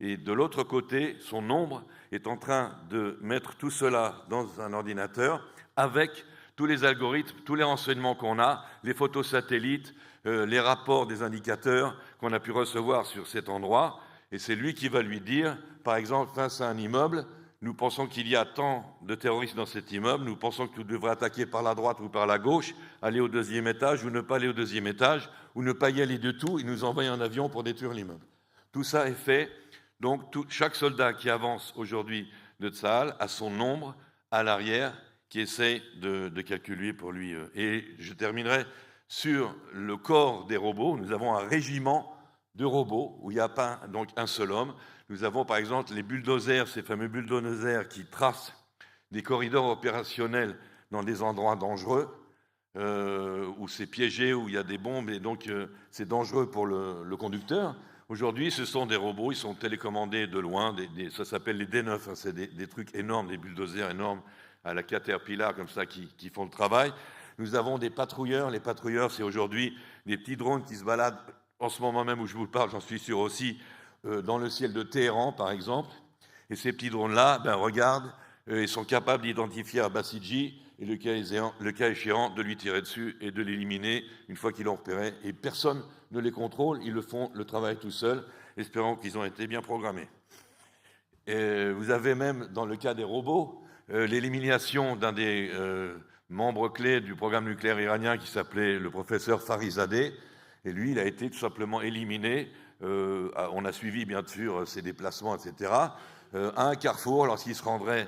et de l'autre côté, son ombre est en train de mettre tout cela dans un ordinateur avec tous les algorithmes, tous les renseignements qu'on a, les photos satellites, les rapports des indicateurs qu'on a pu recevoir sur cet endroit, et c'est lui qui va lui dire, par exemple, face à un immeuble, nous pensons qu'il y a tant de terroristes dans cet immeuble, nous pensons que tu devrais attaquer par la droite ou par la gauche, aller au 2e étage ou ne pas aller au 2e étage, ou ne pas y aller du tout, et nous envoyer un avion pour détruire l'immeuble. Tout ça est fait, donc chaque soldat qui avance aujourd'hui de Tsahal a son nombre à l'arrière qui essaie de calculer pour lui. Et je terminerai sur le corps des robots. Nous avons un régiment de robots où il n'y a pas donc un seul homme. Nous avons par exemple les bulldozers, ces fameux bulldozers qui tracent des corridors opérationnels dans des endroits dangereux, où c'est piégé, où il y a des bombes, et donc c'est dangereux pour le conducteur. Aujourd'hui, ce sont des robots, ils sont télécommandés de loin, ça s'appelle les D9, hein, c'est des trucs énormes, des bulldozers énormes à la Caterpillar, comme ça, qui font le travail. Nous avons des patrouilleurs. Les patrouilleurs, c'est aujourd'hui des petits drones qui se baladent, en ce moment même où je vous parle, j'en suis sûr aussi, dans le ciel de Téhéran, par exemple. Et ces petits drones-là, regardent, ils sont capables d'identifier un Basiji, et le cas échéant, de lui tirer dessus et de l'éliminer une fois qu'ils l'ont repéré. Et personne ne les contrôle, ils le font le travail tout seuls, espérant qu'ils ont été bien programmés. Et vous avez même, dans le cas des robots, l'élimination d'un des membres clés du programme nucléaire iranien qui s'appelait le professeur Farizadeh. Et lui, il a été tout simplement éliminé. On a suivi, bien sûr, ses déplacements, etc. À un carrefour, lorsqu'il se rendait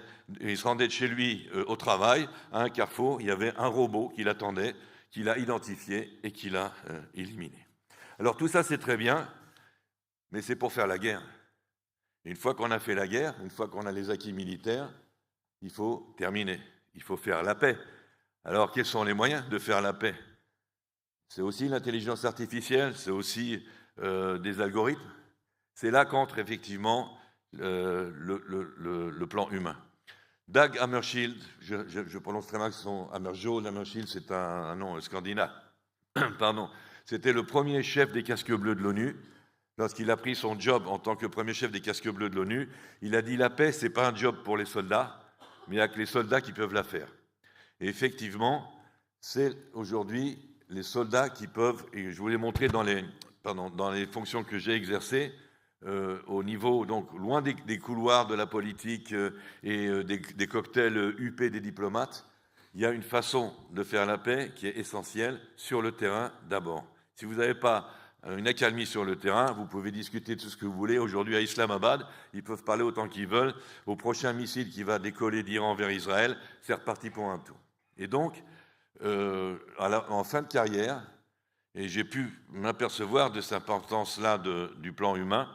de chez lui au travail, à un carrefour, il y avait un robot qui l'attendait, qui l'a identifié et qui l'a éliminé. Alors tout ça, c'est très bien, mais c'est pour faire la guerre. Et une fois qu'on a fait la guerre, une fois qu'on a les acquis militaires, il faut terminer, il faut faire la paix. Alors quels sont les moyens de faire la paix? C'est aussi l'intelligence artificielle, c'est aussi des algorithmes. C'est là qu'entre effectivement le plan humain. Dag Hammarskjöld, je prononce très mal son Hammarskjöld, c'est un nom scandinave. Pardon. C'était le premier chef des casques bleus de l'ONU. Lorsqu'il a pris son job en tant que premier chef des casques bleus de l'ONU, il a dit la paix, c'est pas un job pour les soldats, mais il n'y a que les soldats qui peuvent la faire. Et effectivement, c'est aujourd'hui les soldats qui peuvent, et je vous l'ai montré dans les fonctions que j'ai exercées, au niveau, donc loin des couloirs de la politique et des cocktails huppés des diplomates, il y a une façon de faire la paix qui est essentielle sur le terrain d'abord. Si vous n'avez pas une accalmie sur le terrain, vous pouvez discuter de tout ce que vous voulez. Aujourd'hui à Islamabad, ils peuvent parler autant qu'ils veulent. Au prochain missile qui va décoller d'Iran vers Israël, c'est reparti pour un tour. Et donc, en fin de carrière, et j'ai pu m'apercevoir de cette importance-là du plan humain,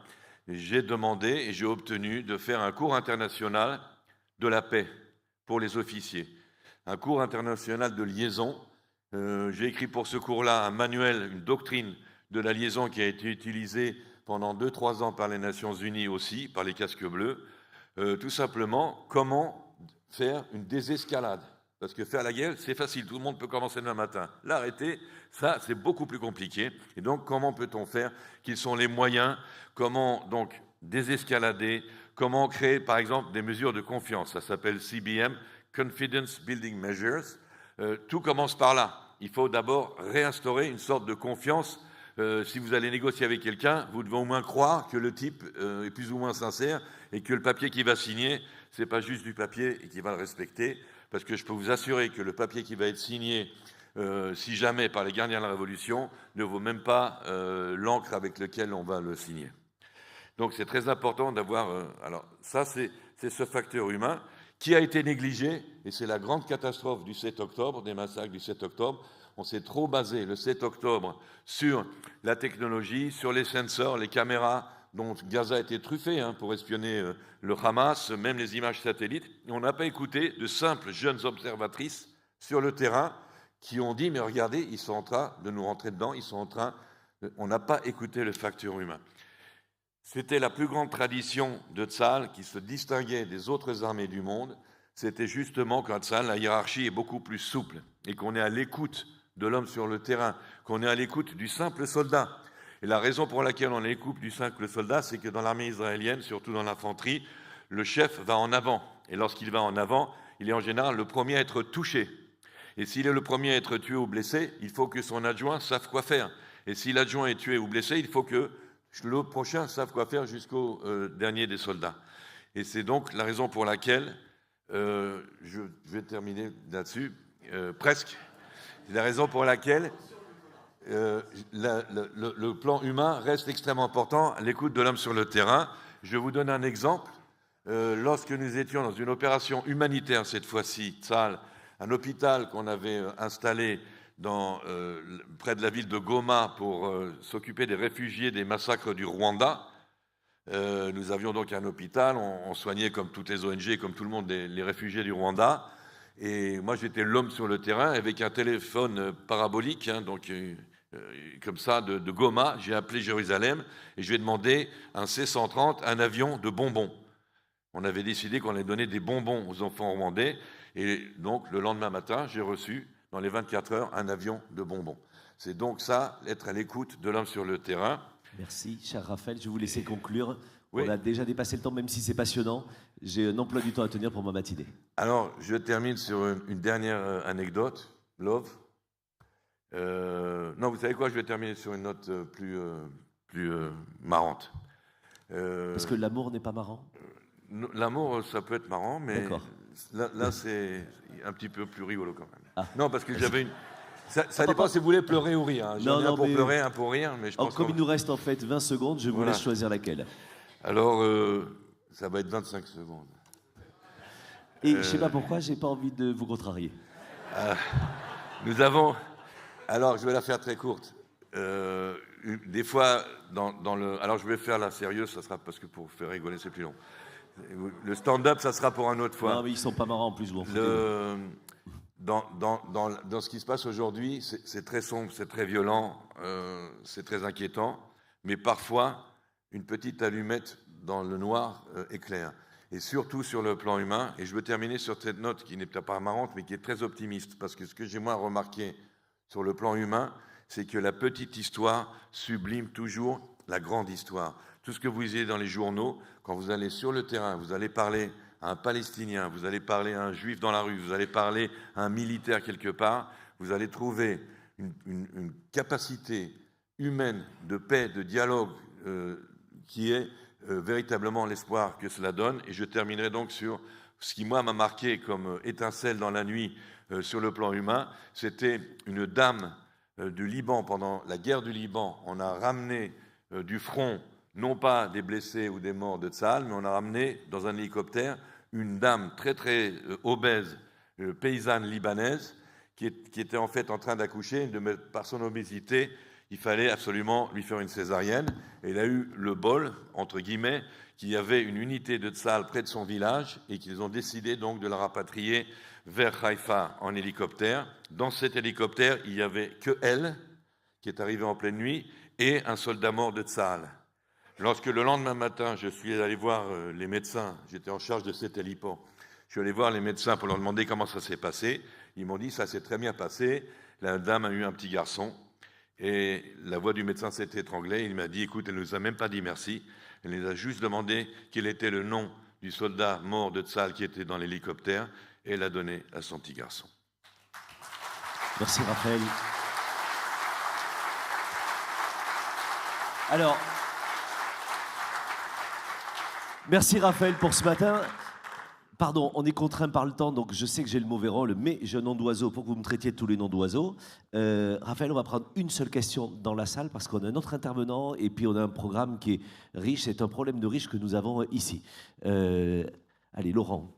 j'ai demandé et j'ai obtenu de faire un cours international de la paix pour les officiers. Un cours international de liaison. J'ai écrit pour ce cours-là un manuel, une doctrine de la liaison qui a été utilisée pendant 2-3 ans par les Nations Unies aussi, par les casques bleus. Tout simplement, comment faire une désescalade. Parce que faire la guerre, c'est facile, tout le monde peut commencer demain matin. L'arrêter, ça, c'est beaucoup plus compliqué. Et donc, comment peut-on faire? Quels sont les moyens? Comment, donc, désescalader? Comment créer, par exemple, des mesures de confiance? Ça s'appelle CBM, Confidence Building Measures. Tout commence par là. Il faut d'abord réinstaurer une sorte de confiance. Si vous allez négocier avec quelqu'un, vous devez au moins croire que le type est plus ou moins sincère et que le papier qu'il va signer, c'est pas juste du papier et qu'il va le respecter. Parce que je peux vous assurer que le papier qui va être signé, si jamais par les gardiens de la Révolution, ne vaut même pas l'encre avec laquelle on va le signer. Donc c'est très important d'avoir... alors ça, c'est ce facteur humain qui a été négligé, et c'est la grande catastrophe du 7 octobre, des massacres du 7 octobre. On s'est trop basé le 7 octobre sur la technologie, sur les sensors, les caméras, dont Gaza a été truffé pour espionner le Hamas, même les images satellites. Et on n'a pas écouté de simples jeunes observatrices sur le terrain qui ont dit « mais regardez, ils sont en train de nous rentrer dedans, ils sont en train… » On n'a pas écouté le facteur humain. C'était la plus grande tradition de Tsahal qui se distinguait des autres armées du monde. C'était justement qu'à Tsahal, la hiérarchie est beaucoup plus souple et qu'on est à l'écoute de l'homme sur le terrain, qu'on est à l'écoute du simple soldat. Et la raison pour laquelle on est à l'écoute du simple soldat, c'est que dans l'armée israélienne, surtout dans l'infanterie, le chef va en avant. Et lorsqu'il va en avant, il est en général le premier à être touché. Et s'il est le premier à être tué ou blessé, il faut que son adjoint sache quoi faire. Et si l'adjoint est tué ou blessé, il faut que le prochain sache quoi faire jusqu'au dernier des soldats. Et c'est donc la raison pour laquelle, je vais terminer là-dessus, presque, c'est la raison pour laquelle le plan humain reste extrêmement important à l'écoute de l'homme sur le terrain. Je vous donne un exemple. Lorsque nous étions dans une opération humanitaire, cette fois-ci, Tzal, un hôpital qu'on avait installé près de la ville de Goma pour s'occuper des réfugiés des massacres du Rwanda, nous avions donc un hôpital, on soignait comme toutes les ONG, comme tout le monde, les réfugiés du Rwanda. Et moi, j'étais l'homme sur le terrain avec un téléphone parabolique, hein, donc comme ça, de Goma. J'ai appelé Jérusalem et je lui ai demandé un C-130, un avion de bonbons. On avait décidé qu'on allait donner des bonbons aux enfants rwandais. Et donc, le lendemain matin, j'ai reçu, dans les 24 heures, un avion de bonbons. C'est donc ça, être à l'écoute de l'homme sur le terrain. Merci, cher Raphaël. Je vais vous laisser conclure. Oui. On a déjà dépassé le temps, même si c'est passionnant. J'ai un emploi du temps à tenir pour ma matinée. Alors, je termine sur une dernière anecdote. Love. Non, vous savez quoi? Je vais terminer sur une note plus marrante. Parce que l'amour n'est pas marrant? L'amour, ça peut être marrant, mais là c'est un petit peu plus rigolo quand même. Ah. Non, parce que j'avais une... Ça dépend si vous voulez pleurer ou rire. Hein. J'en ai un pour pleurer, un pour rire. Mais je pense comme il nous reste en fait 20 secondes, je vous laisse choisir laquelle. Alors, ça va être 25 secondes. Et je ne sais pas pourquoi, je n'ai pas envie de vous contrarier. Nous avons... Alors, je vais la faire très courte. Des fois, alors je vais faire la sérieuse, ça sera parce que pour faire rigoler, c'est plus long. Le stand-up, ça sera pour une autre fois. Non, mais ils ne sont pas marrants en plus, vous en foutez. Dans ce qui se passe aujourd'hui, c'est très sombre, c'est très violent, c'est très inquiétant, mais parfois, une petite allumette dans le noir éclaire. Et surtout sur le plan humain, et je veux terminer sur cette note qui n'est peut-être pas marrante, mais qui est très optimiste, parce que ce que j'ai moi remarqué sur le plan humain, c'est que la petite histoire sublime toujours la grande histoire. Tout ce que vous lisez dans les journaux, quand vous allez sur le terrain, vous allez parler à un Palestinien, vous allez parler à un Juif dans la rue, vous allez parler à un militaire quelque part, vous allez trouver une capacité humaine de paix, de dialogue qui est véritablement l'espoir que cela donne. Et je terminerai donc sur ce qui, moi, m'a marqué comme étincelle dans la nuit sur le plan humain. C'était une dame du Liban, pendant la guerre du Liban. On a ramené du front, non pas des blessés ou des morts de Tzahal, mais on a ramené dans un hélicoptère une dame très très obèse, paysanne libanaise, qui était en fait en train d'accoucher. Par son obésité, il fallait absolument lui faire une césarienne. Et il a eu le bol, entre guillemets, qu'il y avait une unité de Tzahal près de son village et qu'ils ont décidé donc de la rapatrier vers Haïfa en hélicoptère. Dans cet hélicoptère, il n'y avait que elle, qui est arrivée en pleine nuit, et un soldat mort de Tzahal. Lorsque le lendemain matin, je suis allé voir les médecins, j'étais en charge de cet héliport, je suis allé voir les médecins pour leur demander comment ça s'est passé. Ils m'ont dit, ça s'est très bien passé, la dame a eu un petit garçon, et la voix du médecin s'est étranglée. Il m'a dit, écoute, elle ne nous a même pas dit merci, elle nous a juste demandé quel était le nom du soldat mort de Tzahal qui était dans l'hélicoptère, et elle a donné à son petit garçon. Merci Raphaël. Alors, merci Raphaël pour ce matin. Pardon, on est contraint par le temps, donc je sais que j'ai le mauvais rôle, mais j'ai un nom d'oiseau pour que vous me traitiez de tous les noms d'oiseaux. Raphaël, on va prendre une seule question dans la salle parce qu'on a un autre intervenant et puis on a un programme qui est riche. C'est un problème de riche que nous avons ici. Allez, Laurent,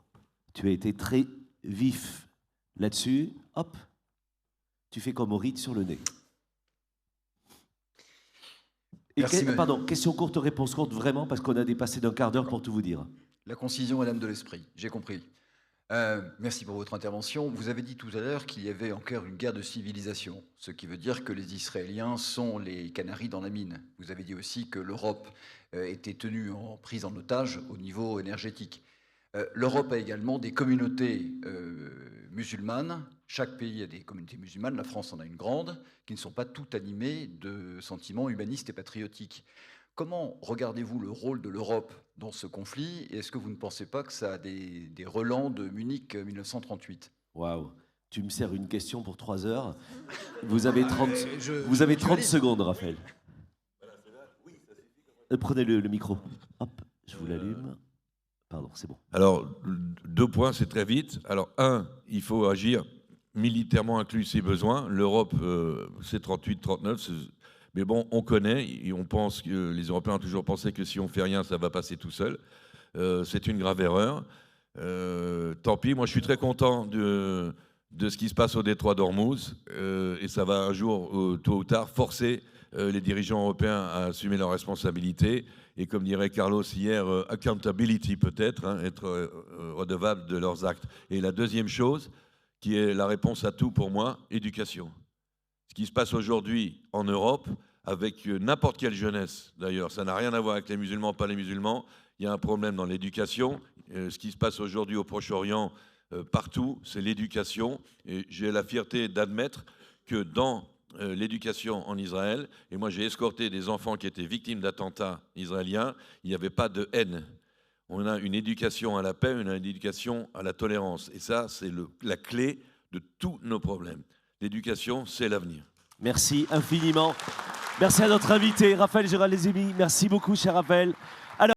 tu as été très vif là-dessus. Hop, tu fais comme Aurite sur le nez. Et pardon, question courte, réponse courte, vraiment, parce qu'on a dépassé d'un quart d'heure pour tout vous dire. La concision est l'âme de l'esprit, j'ai compris. Merci pour votre intervention. Vous avez dit tout à l'heure qu'il y avait encore une guerre de civilisation, ce qui veut dire que les Israéliens sont les canaris dans la mine. Vous avez dit aussi que l'Europe était tenue prise en otage au niveau énergétique. L'Europe a également des communautés musulmanes. Chaque pays a des communautés musulmanes, la France en a une grande, qui ne sont pas toutes animées de sentiments humanistes et patriotiques. Comment regardez-vous le rôle de l'Europe dans ce conflit? Et est-ce que vous ne pensez pas que ça a des relents de Munich 1938? Waouh! Tu me sers une question pour 3 heures. Vous avez 30, je vous avez 30 mutualise. secondes, Raphaël. Prenez le micro. Hop, je vous l'allume. Pardon, c'est bon. Alors, 2 points, c'est très vite. Alors, 1, il faut agir militairement inclus ses besoins. L'Europe, c'est 38, 39. Mais bon, on connaît, et on pense que les Européens ont toujours pensé que si on fait rien, ça va passer tout seul. C'est une grave erreur. Tant pis, moi je suis très content de ce qui se passe au détroit d'Ormuz. Et ça va un jour, tôt ou tard, forcer les dirigeants européens à assumer leurs responsabilités. Et comme dirait Carlos hier, accountability peut-être, hein, être redevable de leurs actes. Et la deuxième chose, qui est la réponse à tout pour moi, éducation. Ce qui se passe aujourd'hui en Europe, avec n'importe quelle jeunesse d'ailleurs, ça n'a rien à voir avec les musulmans, pas les musulmans, il y a un problème dans l'éducation. Ce qui se passe aujourd'hui au Proche-Orient, partout, c'est l'éducation. Et j'ai la fierté d'admettre que dans l'éducation en Israël, et moi j'ai escorté des enfants qui étaient victimes d'attentats israéliens, il n'y avait pas de haine. On a une éducation à la paix, on a une éducation à la tolérance. Et ça, c'est la clé de tous nos problèmes. L'éducation, c'est l'avenir. Merci infiniment. Merci à notre invité, Raphaël Gérald-Lézémy. Merci beaucoup, cher Raphaël.